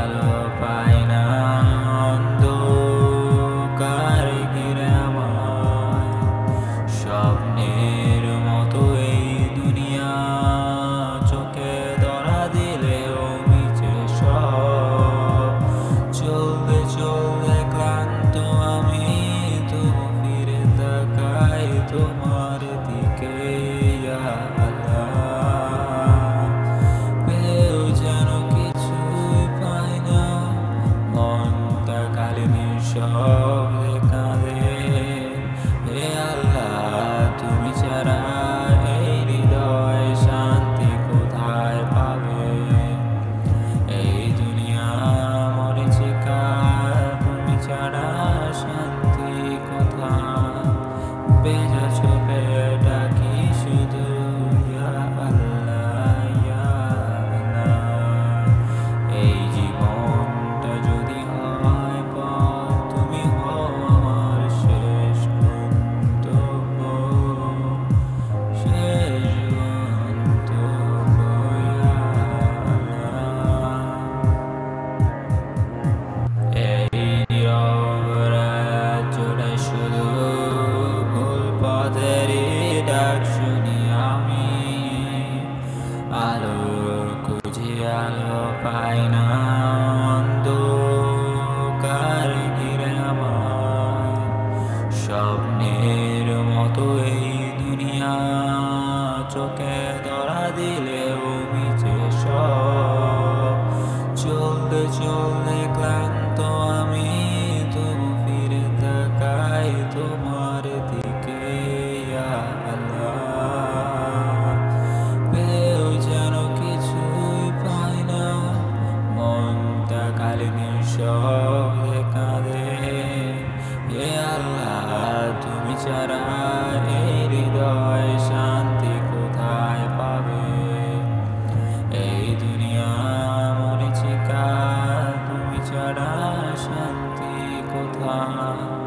আলো পাই না, অন্ধকার ঘিরে আমায়। স্বপ্নের মতো এই দুনিয়া, চোখে ধরা দিলেও মিছে সব। চলতে চলতে ক্লান্ত আমি, তবু ফিরে তাকাই তোমার দিকে। শব্দে কাঁদে, হে আল্লাহ তুমি ছাড়া এই হৃদয় শান্তি কোথায় পাবে? এই দুনিয়া মরীচিকা, তুমি ছাড়া শান্তি কোথায়? বেজা চোখে ডাকি শুধু ইয়া আল্লাহ, ইয়া আল্লাহ। এই জীবনটা যদি হয় তুমি হও আমার শেষ গন্তব্য, শেষ গন্তব্য, ইয়া আল্লাহ। এই নীরব রাত জুড়ে শুধু ভুল পথেরই ডাক শুনি আমি। আলো খুঁজি আলো পাই না, অন্ধকার ঘিরে আমায়। স্বপ্নের মতো এই দুনিয়া, চোখে ধরা দিলেও মিছে সব। চলতে চলতে ক্লান্ত আমি, তবু ফিরে তাকাই তোমার দিকে। ইয়া আল্লাহ, পেয়েও যেন কিছুই পাই না, মনটা খালি নিঃশব্দে কাঁদে। হে আল্লাহ তুমি ছাড়া এই হৃদয় শান্তি কোথায় পাবে? এই দুনিয়া মরীচিকা, তুমি ছাড়া শান্তি কোথায়?